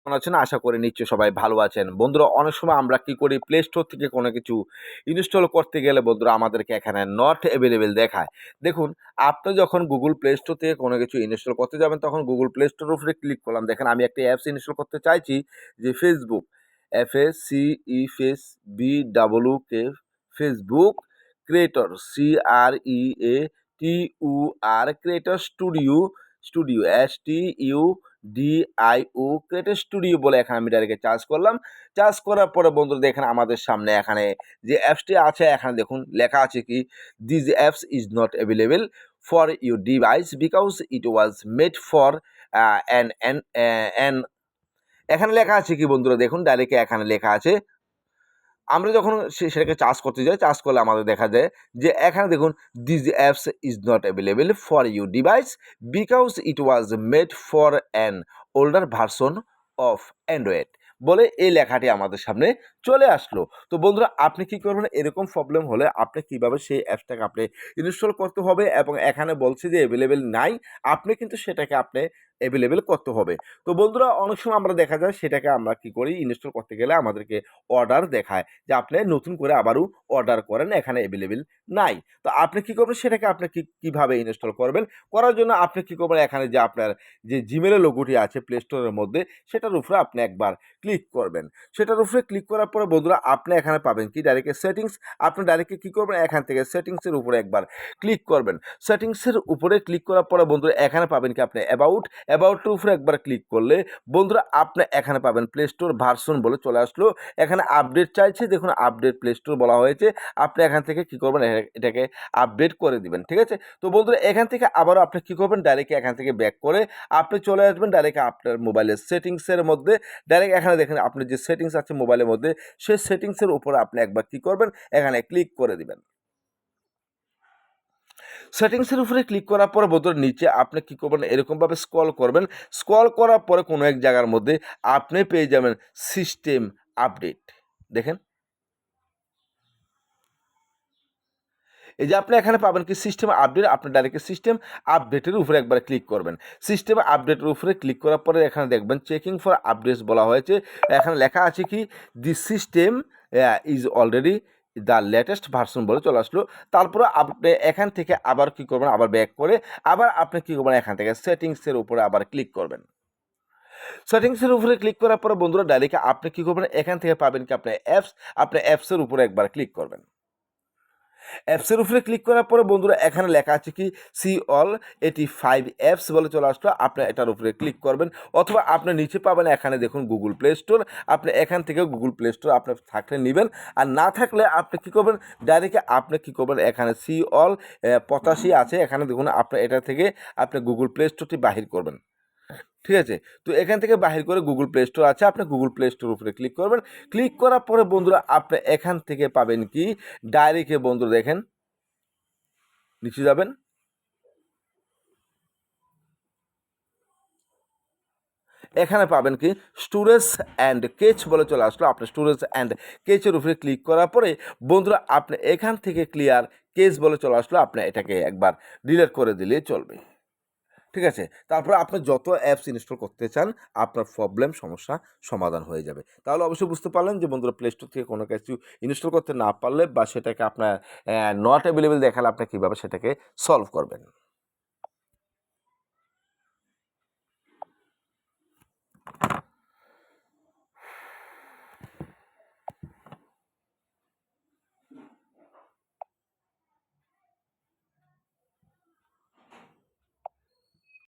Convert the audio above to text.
কেমন আছেন? আশা করি নিশ্চয়ই সবাই ভালো আছেন। বন্ধুরা অনেক সময় আমরা কি করি প্লে স্টোর থেকে কোনো কিছু ইনস্টল করতে গেলে বন্ধুরা আমাদেরকে এখানে নট অ্যাভেলেবল দেখায়। দেখুন আপনি যখন গুগল প্লে স্টোর থেকে কোনো কিছু ইনস্টল করতে যাবেন তখন গুগল প্লে স্টোরের উপরে ক্লিক করলাম। দেখেন আমি একটা অ্যাপস ইনস্টল করতে চাইছি যে Facebook, FACE face BWK Facebook creator CREATUR creator studio STUDIO creator studio বলে এখানে আমি ডাইরেক্ট চার্জ করলাম। চার্জ করার পরে বন্ধুরা দেখেন আমাদের সামনে এখানে যে অ্যাপসটি আছে এখানে দেখুন লেখা আছে কি this apps is not available for your device because it was made for an এখানে লেখা আছে কি বন্ধুরা দেখুন ডাইরেক্ট এখানে লেখা আছে আমরা যখন সেটাকে চার্জ করতে যাই চার্জ করলে আমাদের দেখা যায় যে এখানে দেখুন this apps is not available for you device because it was made for an older version of Android বলে এই লেখাটি আমাদের সামনে চলে আসলো। তো বন্ধুরা আপনি কি করবেন এরকম প্রবলেম হলে আপনি কিভাবে সেই অ্যাপসটাকে আপনি ইনস্টল করতে হবে এবং এখানে বলছে যে অ্যাভেলেবেল নাই আপনি কিন্তু সেটাকে আপনি অ্যাভেলেবেল করতে হবে। তো বন্ধুরা অনেক সময় আমরা দেখা যায় সেটাকে আমরা কি করি ইনস্টল করতে গেলে আমাদেরকে অর্ডার দেখায় যে আপনি নতুন করে আবারও অর্ডার করেন এখানে অ্যাভেলেবেল নাই। তো আপনি কি করবেন সেটাকে আপনি কিভাবে ইনস্টল করবেন করার জন্য আপনি কি করবেন এখানে যে আপনার যে জিমেলের লোগোটি আছে প্লে স্টোরের মধ্যে সেটার উপরে আপনি একবার ক্লিক করবেন। সেটার উপরে ক্লিক করার পরে বন্ধুরা আপনি এখানে পাবেন কি ডাইরেক্ট সেটিংস আপনি ডাইরেক্ট কি করবেন এখান থেকে সেটিংসের উপরে একবার ক্লিক করবেন। সেটিংসের উপরে ক্লিক করার পরে বন্ধুরা এখানে পাবেন কি আপনি অ্যাবাউটের উপরে একবার ক্লিক করলে বন্ধুরা আপনি এখানে পাবেন প্লে স্টোর ভার্সন বলে চলে আসলো। এখানে আপডেট চাইছে দেখুন আপডেট প্লে স্টোর বলা হয়েছে আপনি এখান থেকে কি করবেন এটাকে আপডেট করে দিবেন। ঠিক আছে, তো বন্ধুরা এখান থেকে আবারও আপনি কি করবেন ডাইরেক্ট এখান থেকে ব্যাক করে আপনি চলে আসবেন ডাইরেক্ট আপনার মোবাইলের সেটিংসের মধ্যে। ডাইরেক্ট এখানে দেখেন আপনার যে সেটিংস আছে মোবাইলের মধ্যে সেই সেটিংসের উপরে আপনি একবার কি করবেন এখানে ক্লিক করে দিবেন। সেটিংসের উপরে ক্লিক করার পরে বন্ধুরা নিচে আপনি কী করবেন এরকমভাবে স্ক্রল করবেন। স্ক্রল করার পরে কোনো এক জায়গার মধ্যে আপনি পেয়ে যাবেন সিস্টেম আপডেট। দেখেন এই যে আপনি এখানে পাবেন কি সিস্টেম আপডেট আপনি ডাইরেক্ট সিস্টেম আপডেটের উপরে একবার ক্লিক করবেন। সিস্টেম আপডেটের উপরে ক্লিক করার পরে এখানে দেখবেন চেকিং ফর আপডেটস বলা হয়েছে। এখানে লেখা আছে কি দি system is already the latest version বলে চলে আসলো। তারপরে আপনি এখান থেকে আবার কি করবেন আবার ব্যাক করে আবার আপনি কি করবেন এখান থেকে সেটিংসের উপরে আবার ক্লিক করবেন। সেটিংসের উপরে ক্লিক করার পরে বন্ধুরা ডাইরেক্ট আপনি কি করবেন এখান থেকে পাবেন কি আপনি অ্যাপসের উপরে একবার ক্লিক করবেন। অ্যাপসের উপরে ক্লিক করার পরে বন্ধুরা এখানে লেখা আছে কি সি অল 85 অ্যাপস বলে চলে আসলো। আপনি এটার উপরে ক্লিক করবেন অথবা আপনি নিচে পাবেন এখানে দেখুন গুগল প্লে স্টোর আপনি এখান থেকে গুগল প্লে স্টোর আপনার থাকলে নেবেন আর না থাকলে আপনি কী করবেন ডাইরেক্ট আপনি কী করবেন এখানে সি অল 85 আছে এখানে দেখুন আপনি এটা থেকে আপনি গুগল প্লে স্টোরটি বাহির করবেন। ঠিক আছে, তো এখান থেকে বাহির করে গুগল প্লে স্টোর আছে আপনি গুগল প্লে স্টোর উপরে ক্লিক করবেন। ক্লিক করার পরে বন্ধুরা আপনি এখান থেকে পাবেন কি ডাইরেক্ট বন্ধুরা দেখেন নিচে যাবেন এখানে পাবেন কি স্টোরেজ অ্যান্ড কেচ বলে চলে আসলো। আপনি স্টোরেজ অ্যান্ড কেচের উপরে ক্লিক করার পরে বন্ধুরা আপনি এখান থেকে ক্লিয়ার কেস বলে চলে আসলো আপনি এটাকে একবার ডিলিট করে দিলেই চলবে। ঠিক আছে, তারপরে আপনি যত অ্যাপস ইনস্টল করতে চান আপনার প্রবলেম সমস্যা সমাধান হয়ে যাবে। তাহলে অবশ্যই বুঝতে পারলেন যে বন্ধুরা প্লে স্টোর থেকে কোনো কিছু ইনস্টল করতে না পারলে বা সেটাকে আপনার নট অ্যাভেলেবেল দেখালে আপনি কীভাবে সেটাকে সলভ করবেন।